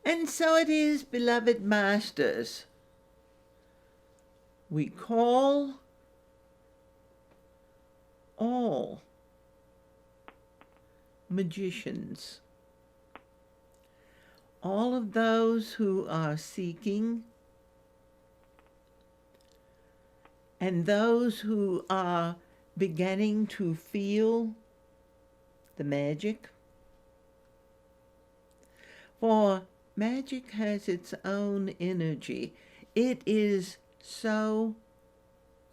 And so it is, beloved masters. We call all magicians, all of those who are seeking, and those who are beginning to feel the magic. For magic has its own energy. It is so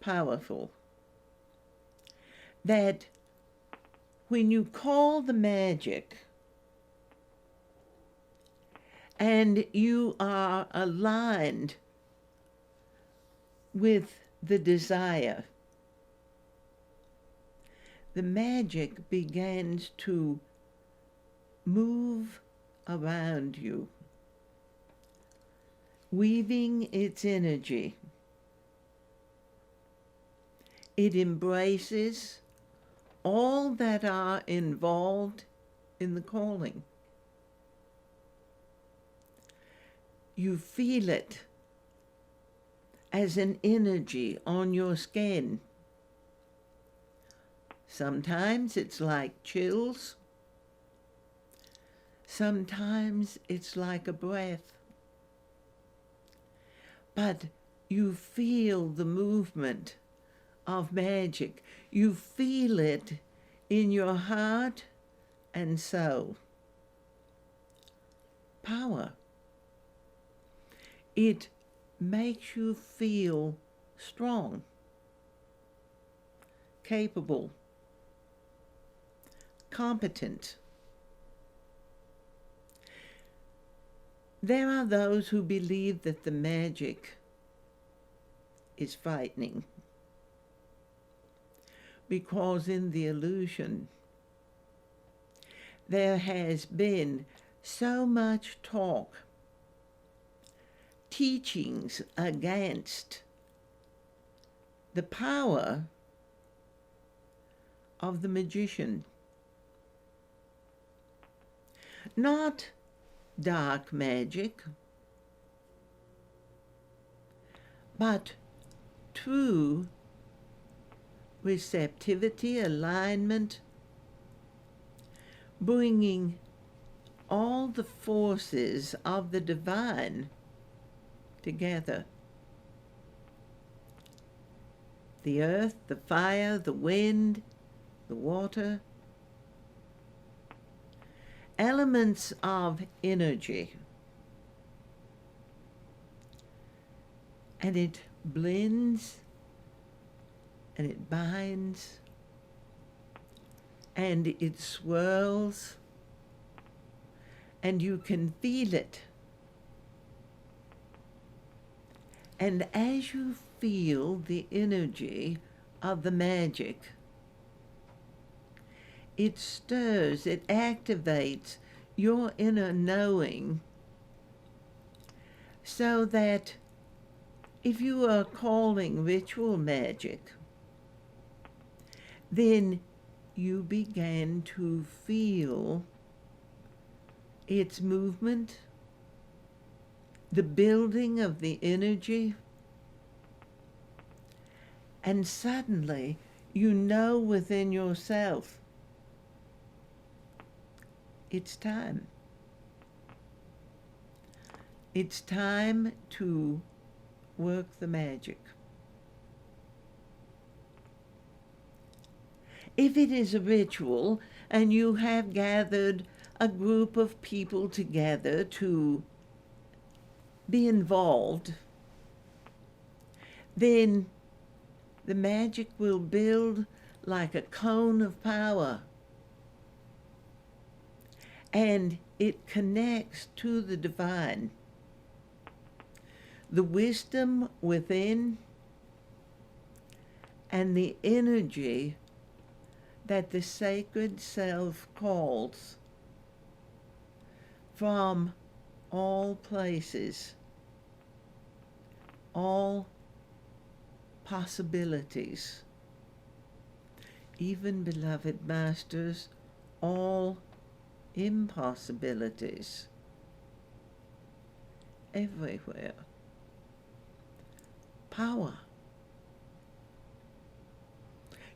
powerful that when you call the magic and you are aligned with the desire, the magic begins to move around you, weaving its energy. It embraces all that are involved in the calling. You feel it as an energy on your skin. Sometimes it's like chills. Sometimes it's like a breath. But you feel the movement of magic. You feel it in your heart and soul. Power. It makes you feel strong, capable, competent. There are those who believe that the magic is frightening, because in the illusion there has been so much talk, teachings against the power of the magician. Not dark magic, but true receptivity, alignment, bringing all the forces of the divine together. The earth, the fire, the wind, the water, elements of energy. And it blends and it binds and it swirls and you can feel it. And as you feel the energy of the magic, it stirs, it activates your inner knowing, so that if you are calling ritual magic, then you begin to feel its movement, the building of the energy, and suddenly you know within yourself, it's time. It's time to work the magic. If it is a ritual and you have gathered a group of people together to be involved, then the magic will build like a cone of power, and it connects to the divine. The wisdom within and the energy that the sacred self calls from all places, all possibilities, even, beloved masters, all impossibilities. everywhere. Power.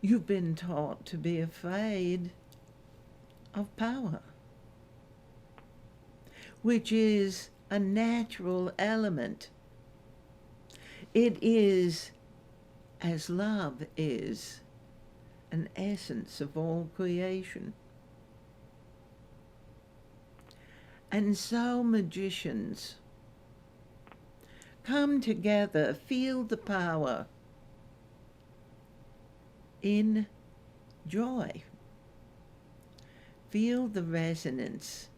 You've been taught to be afraid of power, which is a natural element. It is, as love is, an essence of all creation. And so magicians come together, feel the power in joy. Feel the resonance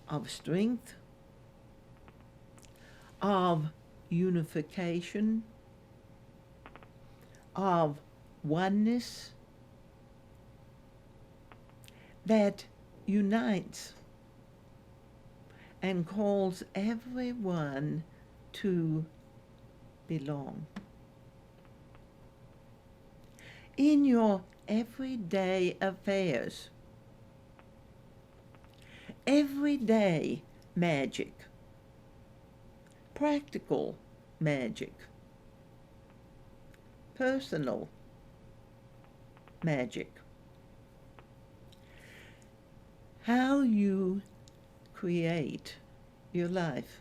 of strength, of unification, of oneness that unites and calls everyone to belong. In your everyday affairs, everyday magic, practical magic, personal magic, how you create your life.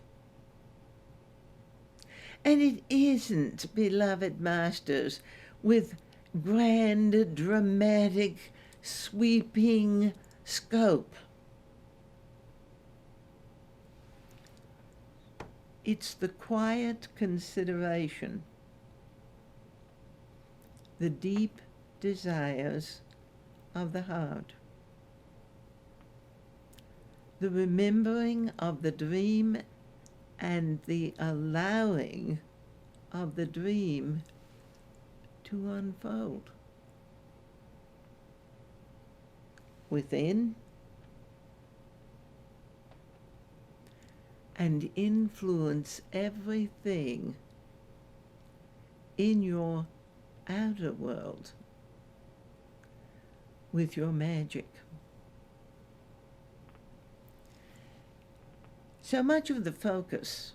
And it isn't, beloved masters, with grand, dramatic, sweeping scope. It's the quiet consideration, the deep desires of the heart, the remembering of the dream and the allowing of the dream to unfold within and influence everything in your outer world with your magic. So much of the focus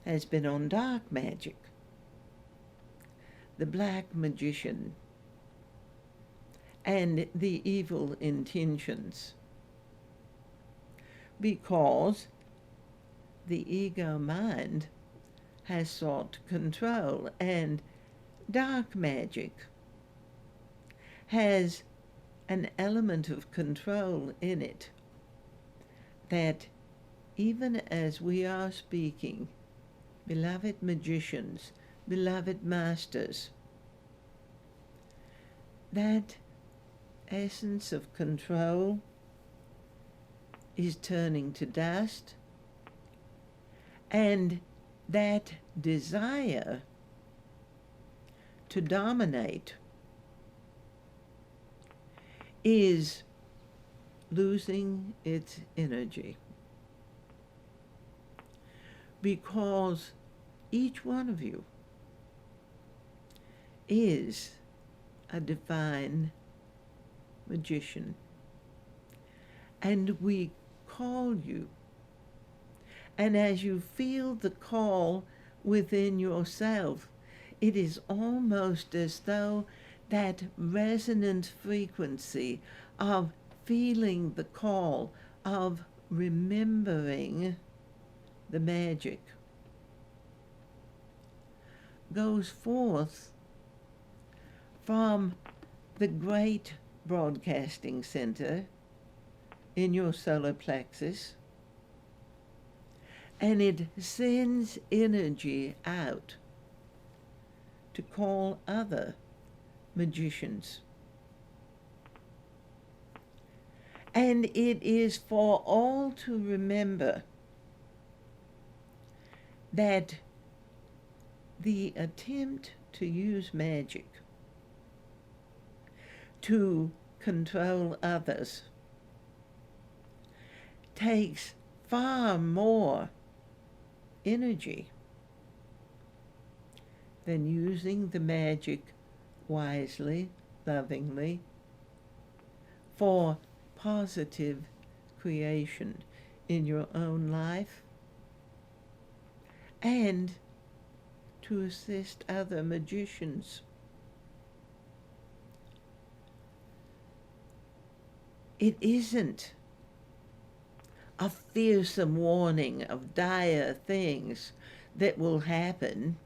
has been on dark magic, the black magician, and the evil intentions, because the ego mind has sought control, and dark magic has an element of control in it that even as we are speaking, beloved magicians, beloved masters, that essence of control is turning to dust, and that desire to dominate is losing its energy, because each one of you is a divine magician, and we call you. And as you feel the call within yourself, it is almost as though that resonant frequency of feeling the call, of remembering the magic, goes forth from the great broadcasting center in your solar plexus, and it sends energy out to call other magicians. And it is for all to remember that the attempt to use magic to control others takes far more energy than using the magic wisely, lovingly, for positive creation in your own life and to assist other magicians. It isn't a fearsome warning of dire things that will happen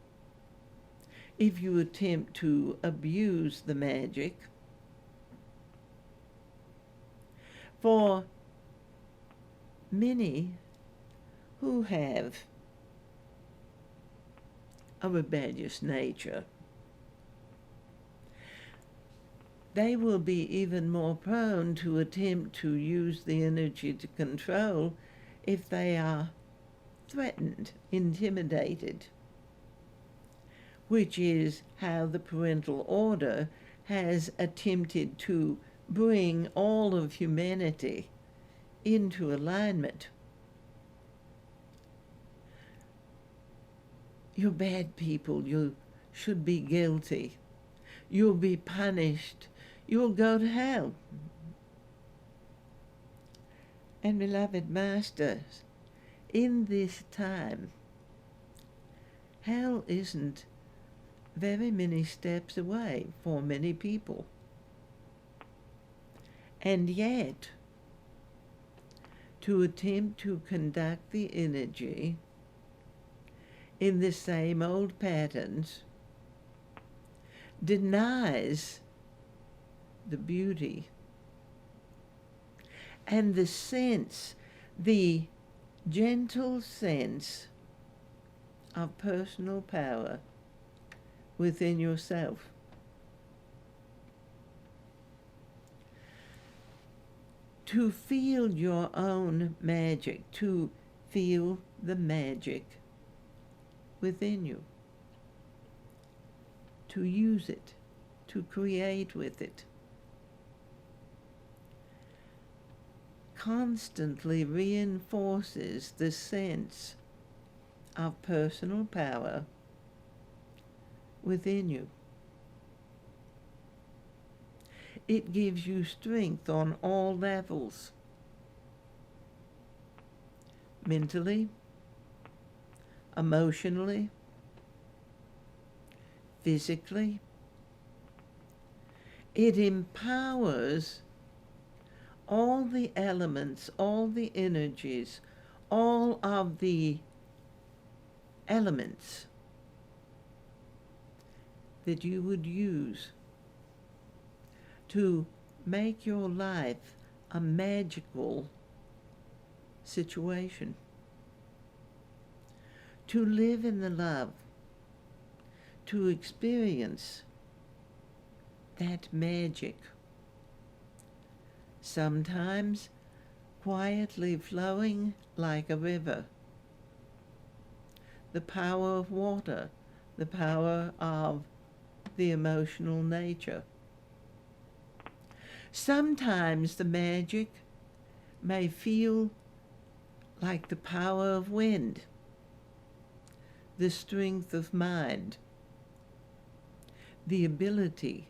if you attempt to abuse the magic. For many who have a rebellious nature, they will be even more prone to attempt to use the energy to control if they are threatened, intimidated, which is how the parental order has attempted to bring all of humanity into alignment. You're bad people, you should be guilty, you'll be punished, you'll go to hell. And beloved masters, in this time, hell isn't very many steps away for many people. And yet, to attempt to conduct the energy in the same old patterns denies the beauty and the sense, the gentle sense of personal power within yourself. To feel your own magic, to feel the magic within you, to use it, to create with it, constantly reinforces the sense of personal power within you. It gives you strength on all levels, mentally, emotionally, physically. It empowers all the elements, all the energies, all of the elements that you would use to make your life a magical situation, to live in the love, to experience that magic, sometimes quietly flowing like a river, the power of water, the power of the emotional nature. Sometimes the magic may feel like the power of wind, the strength of mind, the ability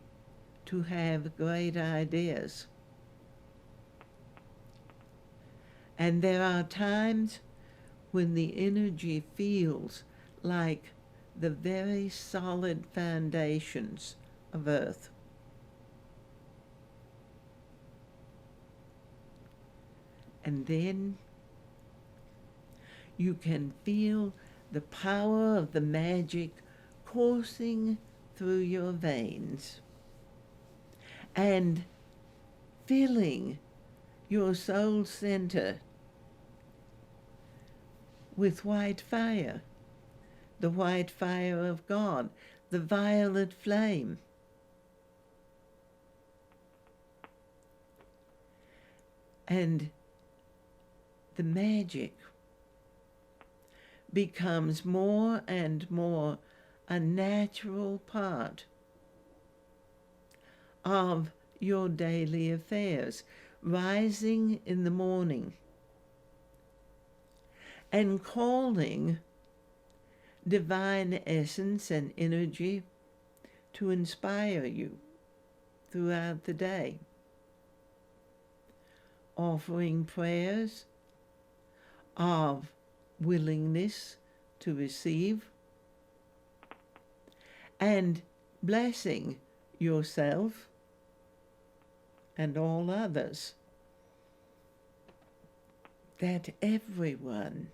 to have great ideas. And there are times when the energy feels like the very solid foundations of earth. And then you can feel the power of the magic coursing through your veins and filling your soul center with white fire, the white fire of God, the violet flame. And the magic becomes more and more a natural part of your daily affairs, rising in the morning and calling divine essence and energy to inspire you throughout the day, offering prayers of willingness to receive, and blessing yourself and all others, that everyone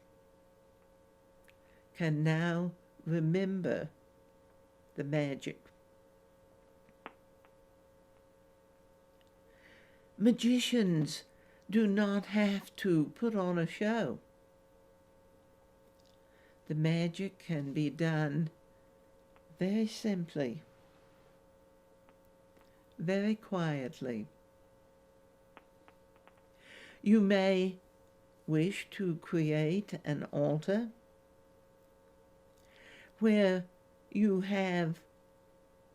can now remember the magic. Magicians do not have to put on a show. The magic can be done very simply, very quietly. You may wish to create an altar where you have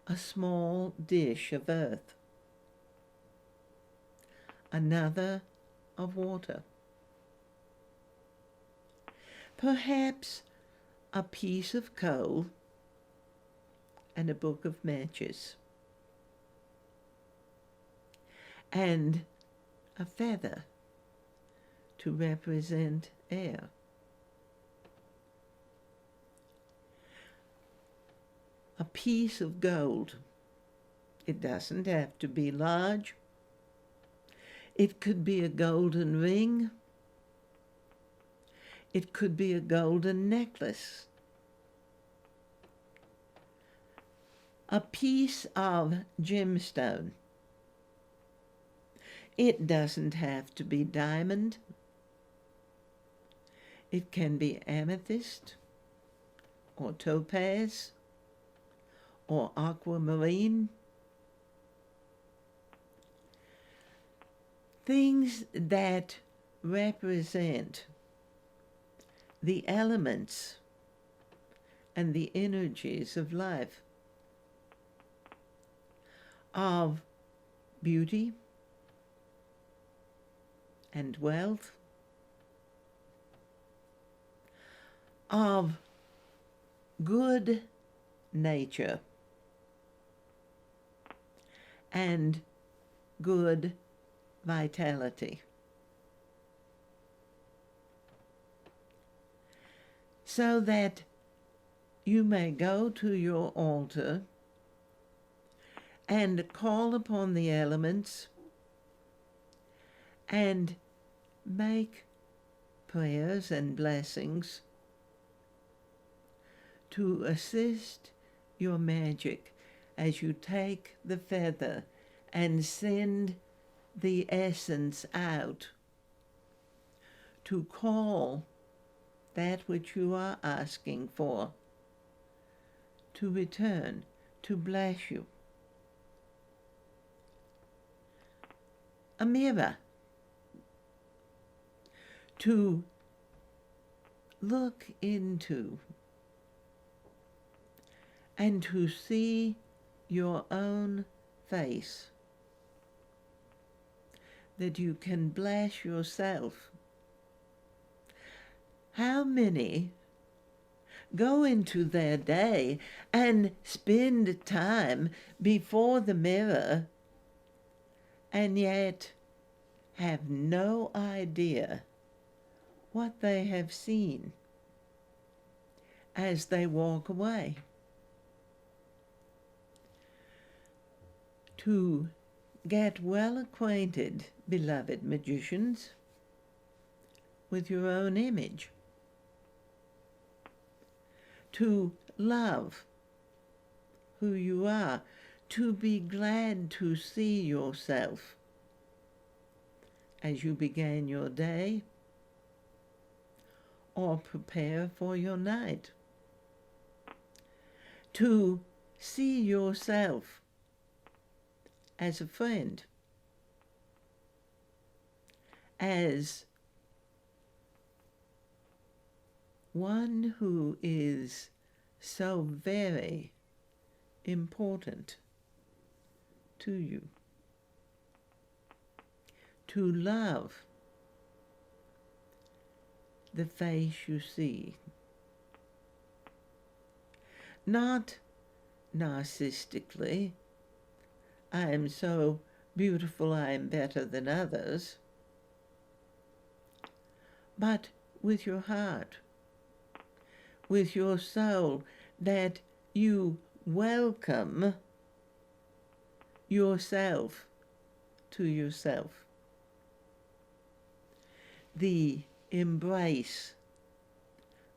a small dish of earth, another of water, perhaps a piece of coal and a book of matches, and a feather to represent air. A piece of gold. It doesn't have to be large. It could be a golden ring. It could be a golden necklace. A piece of gemstone. It doesn't have to be diamond. It can be amethyst or topaz or aquamarine. Things that represent the elements and the energies of life, of beauty and wealth, of good nature and good vitality. So that you may go to your altar and call upon the elements and make prayers and blessings to assist your magic as you take the feather and send the essence out to call that which you are asking for to return, to bless you. A mirror to look into and to see your own face, that you can bless yourself. How many go into their day and spend time before the mirror and yet have no idea what they have seen as they walk away? To get well acquainted, beloved magicians, with your own image. To love who you are, to be glad to see yourself as you began your day or prepare for your night. To see yourself as a friend, as one who is so very important to you. To love the face you see. Not narcissistically, I am so beautiful, I am better than others, but with your heart, with your soul that you welcome yourself to yourself. The embrace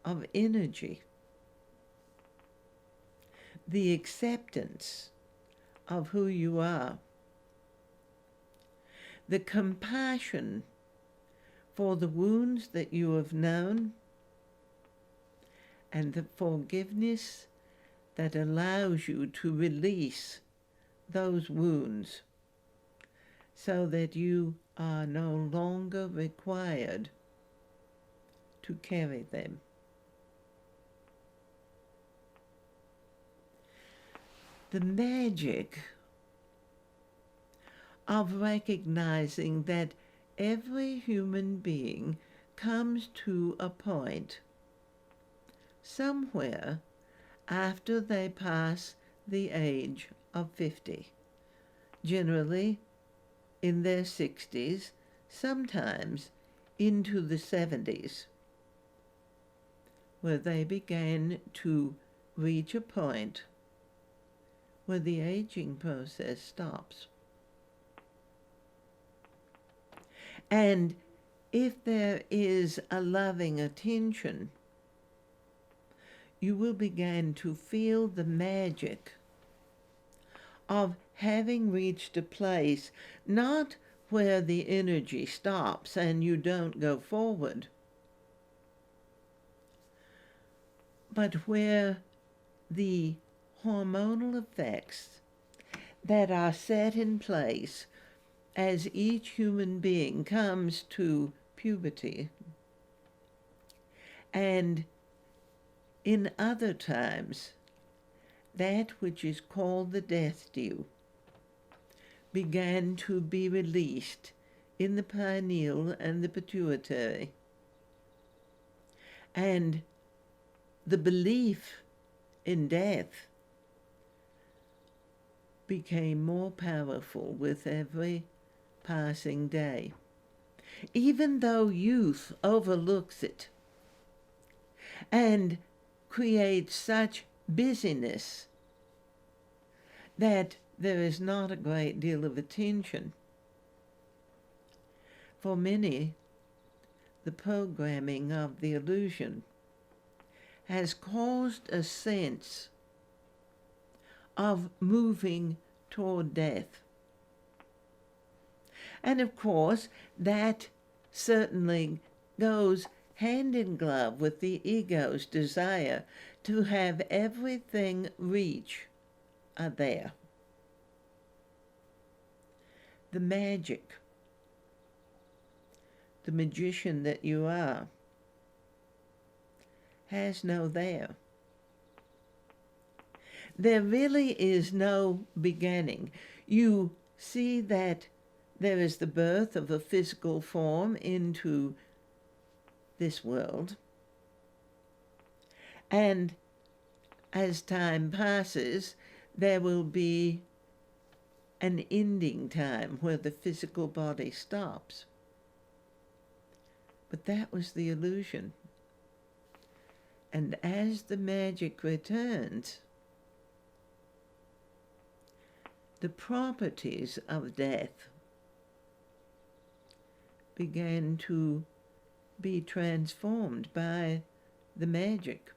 of energy, the acceptance of who you are, the compassion for the wounds that you have known, and the forgiveness that allows you to release those wounds so that you are no longer required to carry them. The magic of recognizing that every human being comes to a point somewhere after they pass the age of 50, generally in their 60s, sometimes into the 70s, where they began to reach a point where the aging process stops. And if there is a loving attention, you will begin to feel the magic of having reached a place not where the energy stops and you don't go forward, but where the hormonal effects that are set in place as each human being comes to puberty, and in other times, that which is called the death dew began to be released in the pineal and the pituitary. And the belief in death became more powerful with every passing day, even though youth overlooks it and creates such busyness that there is not a great deal of attention. For many, the programming of the illusion has caused a sense of moving toward death. And of course, that certainly goes hand in glove with the ego's desire to have everything reach there. The magic, the magician that you are, has no there. There really is no beginning. You see that there is the birth of a physical form into this world, and as time passes, there will be an ending time where the physical body stops. But that was the illusion. And as the magic returns, the properties of death began to be transformed by the magic.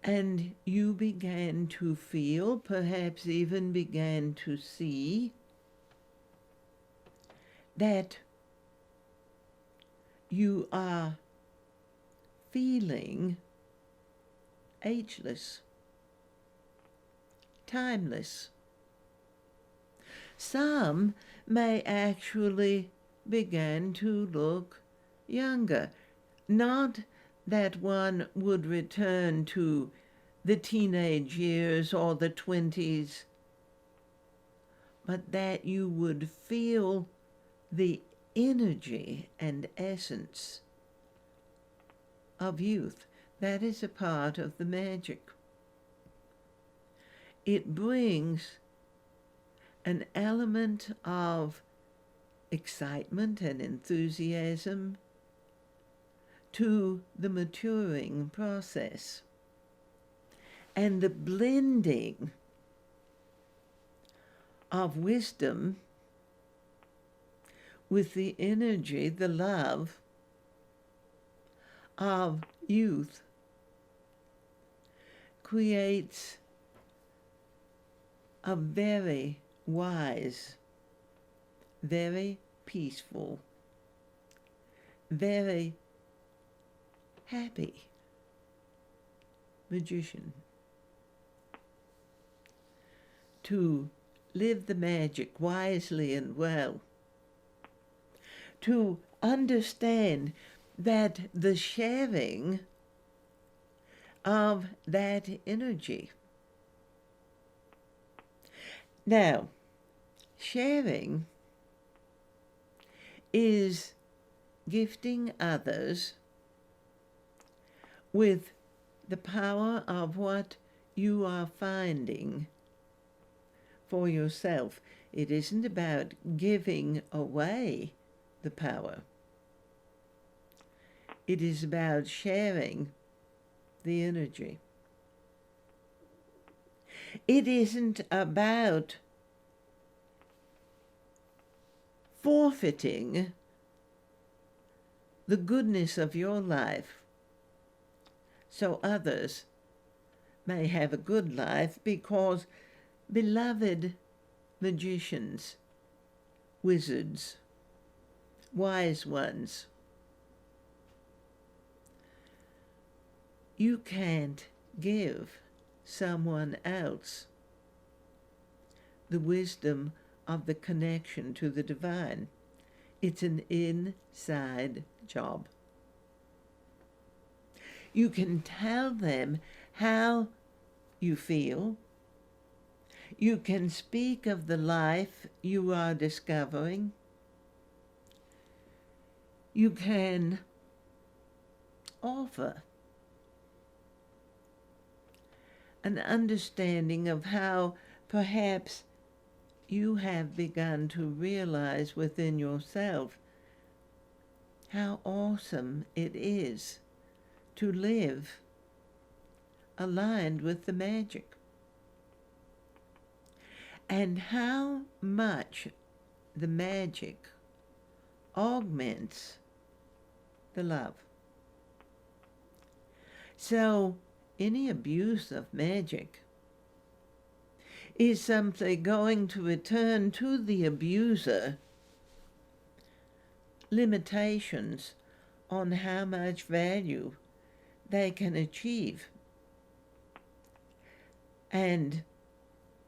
And you began to feel, perhaps even began to see, that you are feeling ageless, timeless. Some may actually begin to look younger. Not that one would return to the teenage years or the 20s, but that you would feel the energy and essence of youth. That is a part of the magic. It brings an element of excitement and enthusiasm to the maturing process and the blending of wisdom with the energy, the love of youth creates a very wise, very peaceful, very happy magician. To live the magic wisely and well, to understand that the sharing of that energy. Now, sharing is gifting others with the power of what you are finding for yourself. It isn't about giving away the power. It is about sharing the energy. It isn't about forfeiting the goodness of your life so others may have a good life, because beloved magicians, wizards, wise ones, you can't give someone else the wisdom of the connection to the divine. It's an inside job. You can tell them how you feel. You can speak of the life you are discovering. You can offer an understanding of how perhaps you have begun to realize within yourself how awesome it is to live aligned with the magic, and how much the magic augments the love. So any abuse of magic is simply going to return to the abuser limitations on how much value they can achieve. And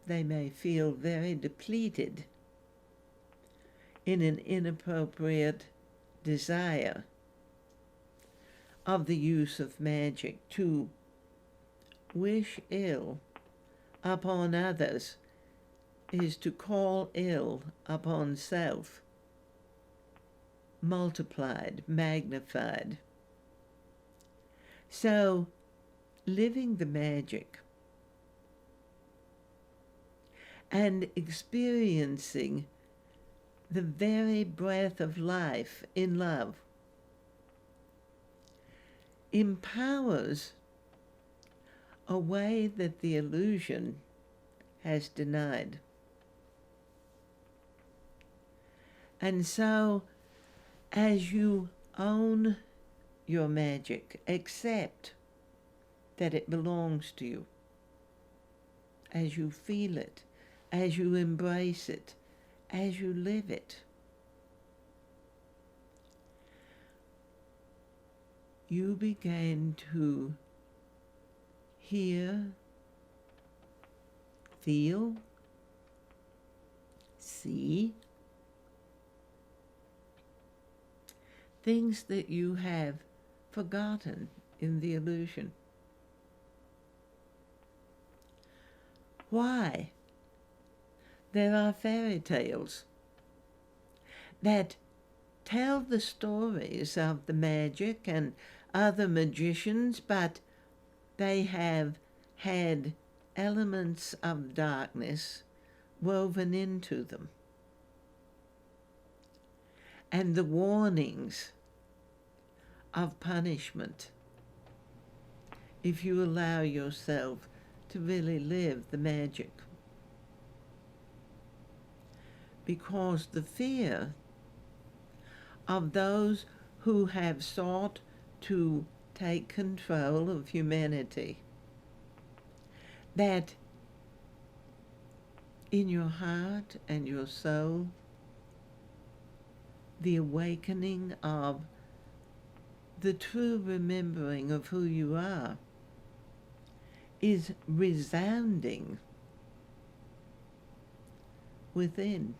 they may feel very depleted in an inappropriate desire of the use of magic. To wish ill upon others is to call ill upon self, multiplied, magnified. So, living the magic and experiencing the very breath of life in love empowers a way that the illusion has denied. And so, as you own your magic, accept that it belongs to you, as you feel it, as you embrace it, as you live it, you begin to hear, feel, see things that you have forgotten in the illusion. Why? There are fairy tales that tell the stories of the magic and other magicians, but they have had elements of darkness woven into them. And the warnings of punishment if you allow yourself to really live the magic. Because the fear of those who have sought to take control of humanity, that in your heart and your soul, the awakening of the true remembering of who you are is resounding within.